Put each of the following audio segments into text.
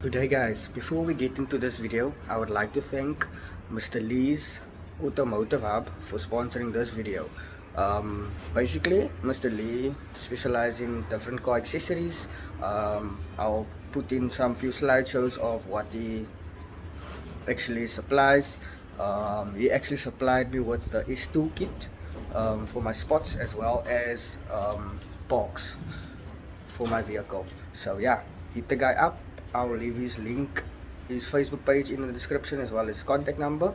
Good day guys, before we get into this video, I would like to thank Mr. Lee's Automotive Hub for sponsoring this video. Basically, Mr. Lee specializes in different car accessories. I'll put in some few slideshows of what he actually supplies. He actually supplied me with the S2 kit for my spots, as well as box for my vehicle. So yeah, hit the guy up. I'll leave his link, his Facebook page in the description, as well as his contact number.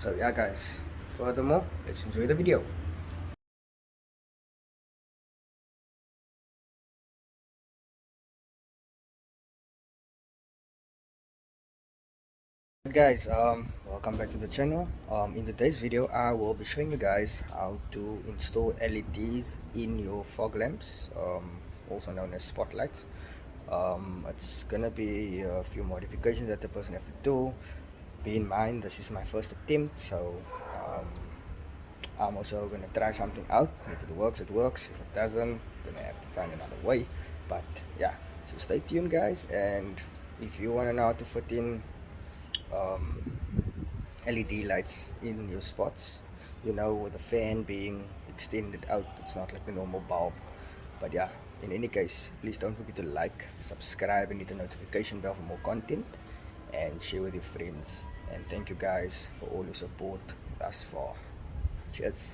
So yeah guys, furthermore, let's enjoy the video. Guys, welcome back to the channel. In today's video I will be showing you guys how to install LEDs in your fog lamps, also known as spotlights. It's gonna be a few modifications that the person have to do. Be in mind, this is my first attempt, so I'm also gonna try something out. If it works, it works. If it doesn't, gonna have to find another way. But yeah, so stay tuned guys, and if you want to know how to put in LED lights in your spots, you know, with the fan being extended out, it's not like the normal bulb. But yeah, in any case, please don't forget to like, subscribe, and hit the notification bell for more content, and share with your friends. And thank you guys for all your support thus far. Cheers.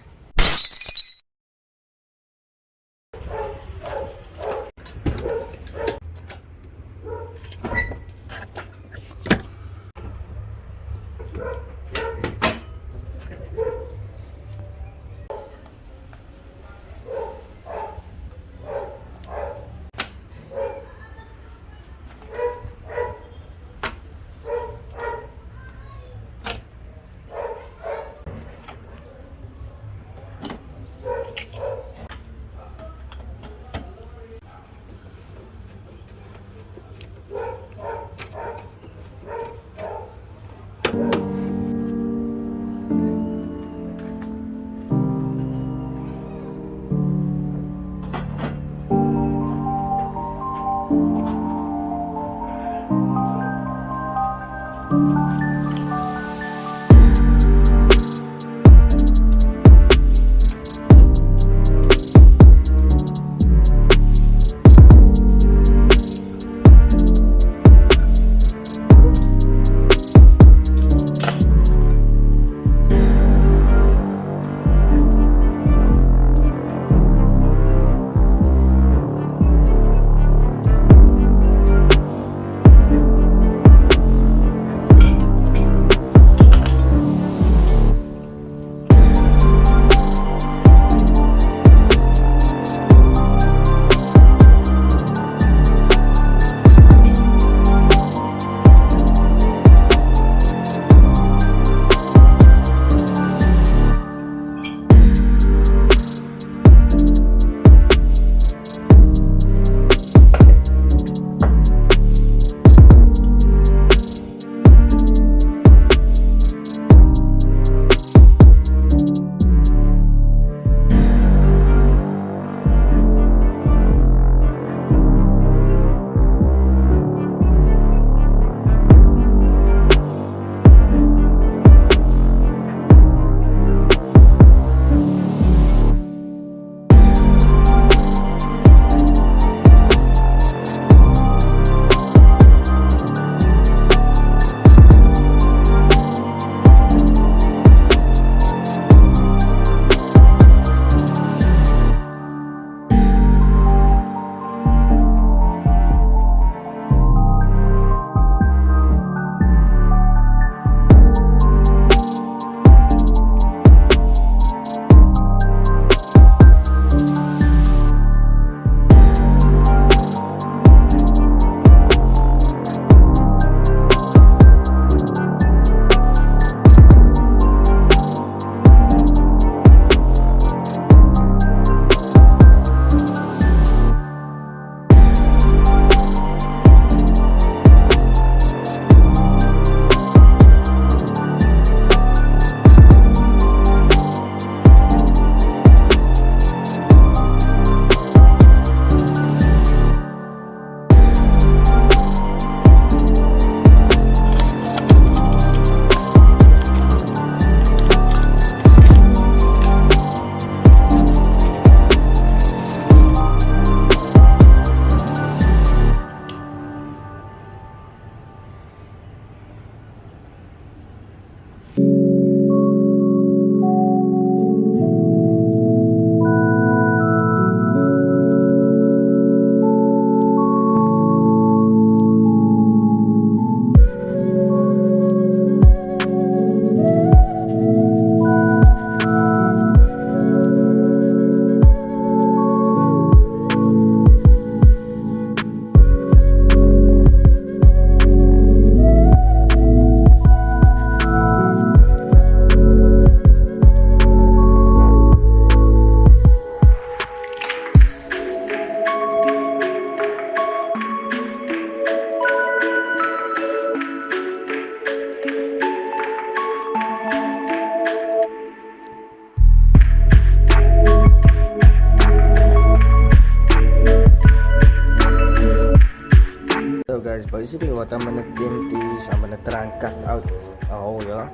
guys, basically what I'm gonna attempt is I'm gonna try and cut out a hole here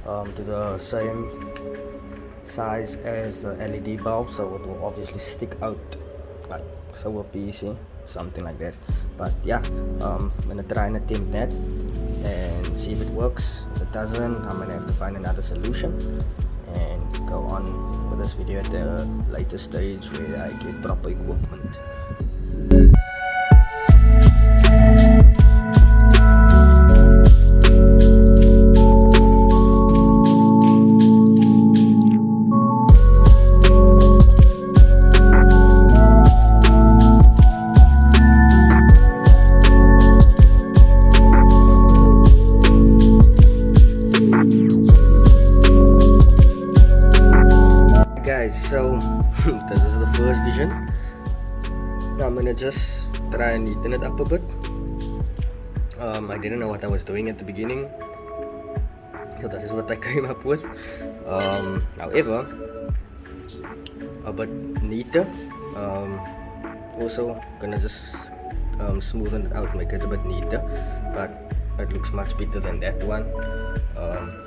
to the same size as the LED bulb, so it will obviously stick out like so a PC, something like that. But yeah, I'm gonna try and attempt that and see if it works. If it doesn't, I'm gonna have to find another solution and go on with this video at the later stage where I get proper equipment. So this is the first vision. Now I'm gonna just try and neaten it up a bit. I didn't know what I was doing at the beginning, so that is what I came up with. However, a bit neater. Also gonna just smoothen it out, make it a bit neater, but it looks much better than that one.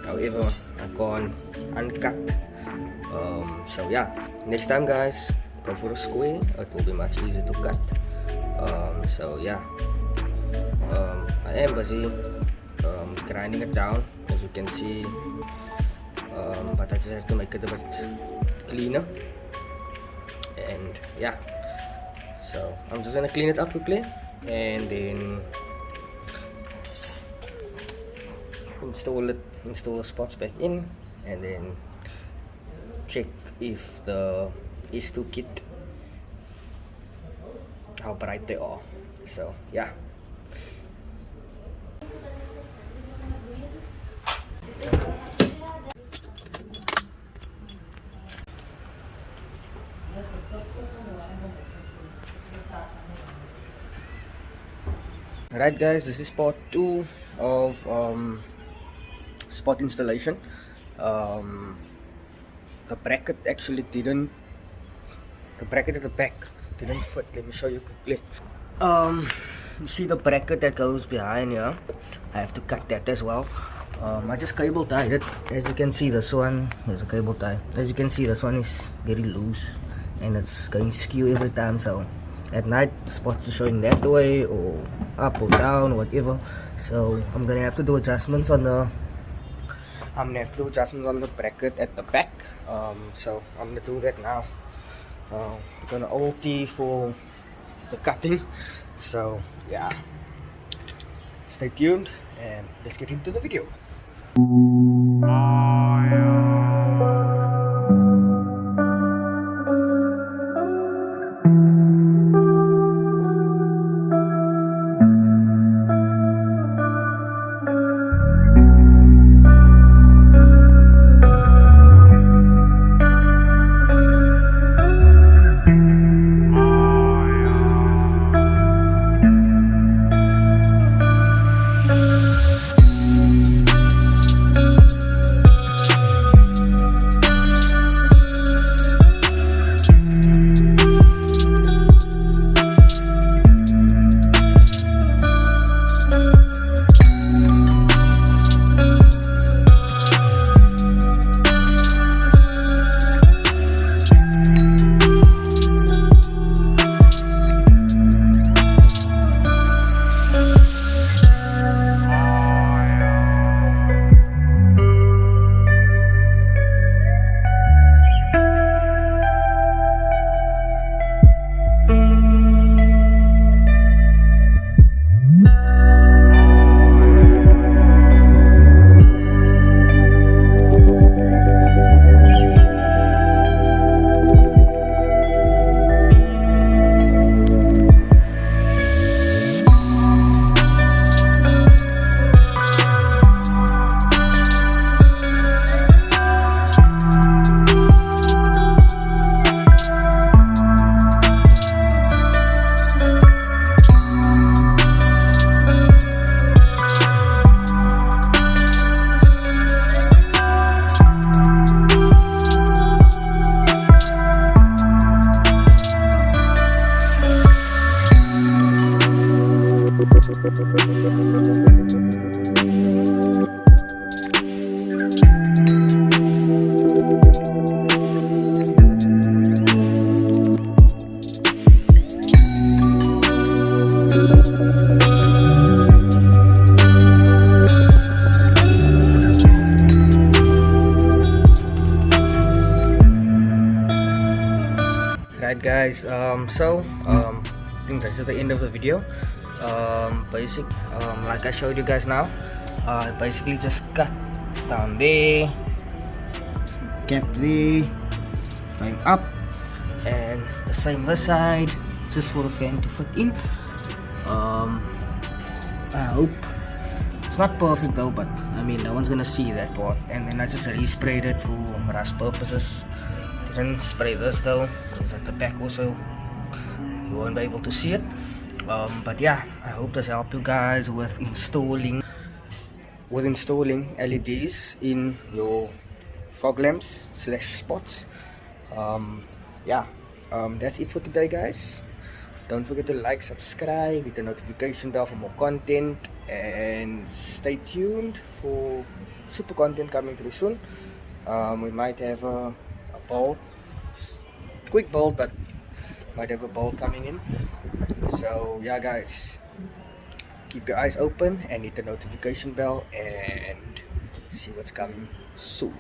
However, I can't uncut. So yeah, next time guys, go for a square. It will be much easier to cut. So yeah, I am busy grinding it down, as you can see, but I just have to make it a bit cleaner. And yeah, so I'm just gonna clean it up quickly and then install the spots back in, and then check if the S2 kit, how bright they are. So yeah, alright guys, this is part 2 of spot installation. The bracket actually didn't, the bracket at the back didn't fit. Let me show you quickly. You see the bracket that goes behind here, I have to cut that as well. I just cable tied it. As you can see, this one, there's a cable tie. As you can see, this one is very loose and it's going skew every time, so at night spots are showing that way or up or down or whatever. So I'm gonna have to do adjustments on the bracket at the back. So I'm gonna do that now. We're gonna OT for the cutting. So yeah, stay tuned and let's get into the video. Right guys, I think this is the end of the video. Like I showed you guys now, basically just cut down there, kept there, going up, and the same this side, just for the fan to fit in. I hope it's not perfect though, but I mean no one's gonna see that part. And then I just resprayed it for rust purposes. Didn't spray this though, because at the back also you won't be able to see it. But yeah, I hope this helped you guys with installing LEDs in your fog lamps / spots. That's it for today guys. Don't forget to like, subscribe, hit the notification bell for more content, and stay tuned for super content coming through soon. We might have a build, quick build, but might have a build coming in. So yeah guys, keep your eyes open and hit the notification bell and see what's coming soon.